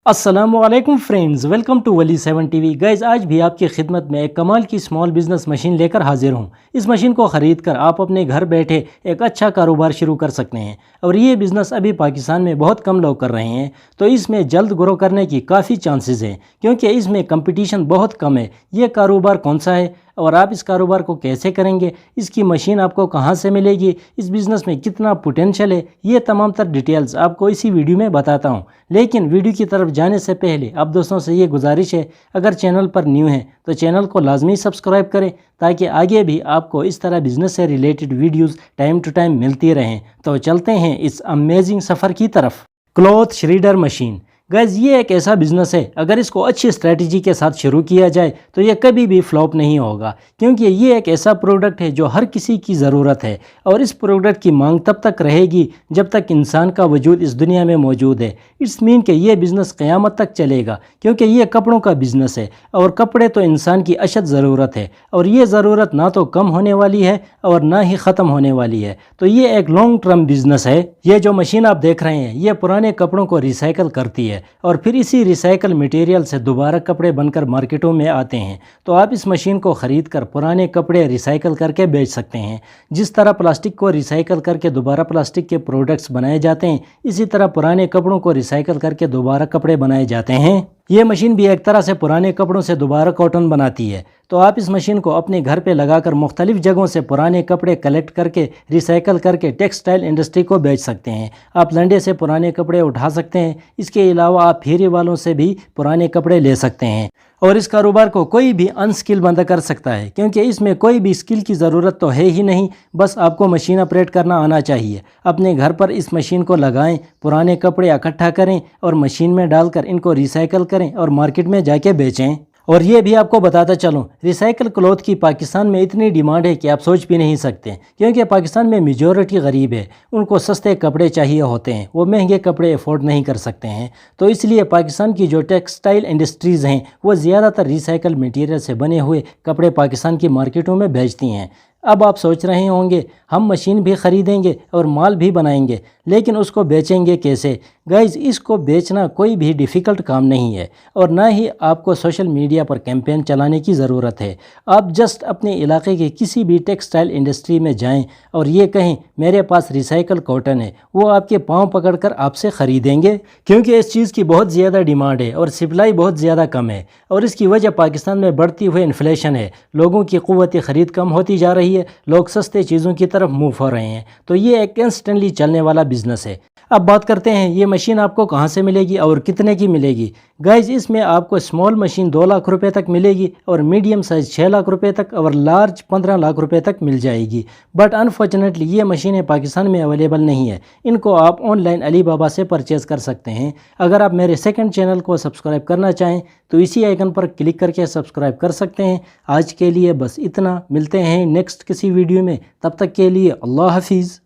अस्सलामुअलैकुम friends, welcome to Wali 7 TV. Guys, आज भी आपकी खिदमत में एक कमाल की स्मॉल बिजनेस मशीन लेकर हाजिर हूँ। इस मशीन को ख़रीद कर आप अपने घर बैठे एक अच्छा कारोबार शुरू कर सकते हैं और ये बिज़नेस अभी पाकिस्तान में बहुत कम लोग कर रहे हैं, तो इसमें जल्द ग्रो करने की काफ़ी चांसेस हैं क्योंकि इसमें कंपटीशन बहुत कम है। ये कारोबार कौन सा है और आप इस कारोबार को कैसे करेंगे, इसकी मशीन आपको कहाँ से मिलेगी, इस बिज़नेस में कितना पोटेंशियल है, ये तमाम तर डिटेल्स आपको इसी वीडियो में बताता हूँ। लेकिन वीडियो की तरफ जाने से पहले आप दोस्तों से ये गुजारिश है, अगर चैनल पर न्यू हैं तो चैनल को लाजमी सब्सक्राइब करें ताकि आगे भी आपको इस तरह बिज़नेस से related videos time to time मिलती रहें। तो चलते हैं इस अमेजिंग सफ़र की तरफ। Cloth श्रीडर machine. गाइज, ये एक ऐसा बिज़नेस है, अगर इसको अच्छी स्ट्रेटजी के साथ शुरू किया जाए तो ये कभी भी फ्लॉप नहीं होगा क्योंकि ये एक ऐसा प्रोडक्ट है जो हर किसी की ज़रूरत है और इस प्रोडक्ट की मांग तब तक रहेगी जब तक इंसान का वजूद इस दुनिया में मौजूद है। इट्स मीन कि ये बिज़नेस क़यामत तक चलेगा क्योंकि ये कपड़ों का बिज़नेस है और कपड़े तो इंसान की अशद ज़रूरत है और ये ज़रूरत ना तो कम होने वाली है और ना ही ख़त्म होने वाली है। तो ये एक लॉन्ग टर्म बिज़नेस है। ये जो मशीन आप देख रहे हैं ये पुराने कपड़ों को रिसाइकल करती है और फिर इसी रिसाइकल मटेरियल से दोबारा कपड़े बनकर मार्केटों में आते हैं। तो आप इस मशीन को ख़रीद कर पुराने कपड़े रिसाइकल करके बेच सकते हैं। जिस तरह प्लास्टिक को रिसाइकल करके दोबारा प्लास्टिक के प्रोडक्ट्स बनाए जाते हैं, इसी तरह पुराने कपड़ों को रिसाइकल करके दोबारा कपड़े बनाए जाते हैं। ये मशीन भी एक तरह से पुराने कपड़ों से दोबारा कॉटन बनाती है। तो आप इस मशीन को अपने घर पे लगाकर मुख्तलिफ जगहों से पुराने कपड़े कलेक्ट करके रिसाइकल करके टेक्सटाइल इंडस्ट्री को बेच सकते हैं। आप लंडे से पुराने कपड़े उठा सकते हैं। इसके अलावा आप फेरी वालों से भी पुराने कपड़े ले सकते हैं और इस कारोबार को कोई भी अनस्किल बंदा कर सकता है क्योंकि इसमें कोई भी स्किल की ज़रूरत तो है ही नहीं, बस आपको मशीन ऑपरेट करना आना चाहिए। अपने घर पर इस मशीन को लगाएं, पुराने कपड़े इकट्ठा करें और मशीन में डालकर इनको रिसाइकल करें और मार्केट में जाके बेचें। और ये भी आपको बताता चलूँ, रिसाइकल क्लॉथ की पाकिस्तान में इतनी डिमांड है कि आप सोच भी नहीं सकते क्योंकि पाकिस्तान में मेजॉरिटी गरीब है, उनको सस्ते कपड़े चाहिए होते हैं, वो महंगे कपड़े अफोर्ड नहीं कर सकते हैं। तो इसलिए पाकिस्तान की जो टेक्सटाइल इंडस्ट्रीज़ हैं वो ज़्यादातर रिसाइकल मटीरियल से बने हुए कपड़े पाकिस्तान की मार्केटों में बेचती हैं। अब आप सोच रहे होंगे हम मशीन भी ख़रीदेंगे और माल भी बनाएंगे, लेकिन उसको बेचेंगे कैसे? गाइज, इसको बेचना कोई भी डिफ़िकल्ट काम नहीं है और ना ही आपको सोशल मीडिया पर कैंपेन चलाने की ज़रूरत है। आप जस्ट अपने इलाके के किसी भी टेक्सटाइल इंडस्ट्री में जाएं और ये कहें मेरे पास रिसाइकल कॉटन है, वो आपके पाँव पकड़कर आपसे ख़रीदेंगे क्योंकि इस चीज़ की बहुत ज़्यादा डिमांड है और सप्लाई बहुत ज़्यादा कम है। और इसकी वजह पाकिस्तान में बढ़ती हुई इन्फ्लेशन है, लोगों की क़ुव्वत ख़रीद कम होती जा रही है, लोग सस्ते चीज़ों की तरफ मूव हो रहे हैं। तो ये एक इंस्टेंटली चलने वाला बिज़नेस है। अब बात करते हैं ये मशीन आपको कहाँ से मिलेगी और कितने की मिलेगी। गाइज, इसमें आपको स्मॉल मशीन 2 लाख रुपए तक मिलेगी और मीडियम साइज़ 6 लाख रुपए तक और लार्ज 15 लाख रुपए तक मिल जाएगी। बट अनफॉर्चुनेटली ये मशीनें पाकिस्तान में अवेलेबल नहीं है। इनको आप ऑनलाइन अली बाबा से परचेज़ कर सकते हैं। अगर आप मेरे सेकंड चैनल को सब्सक्राइब करना चाहें तो इसी आइकन पर क्लिक करके सब्सक्राइब कर सकते हैं। आज के लिए बस इतना, मिलते हैं नेक्स्ट किसी वीडियो में, तब तक के लिए अल्लाह हाफिज़।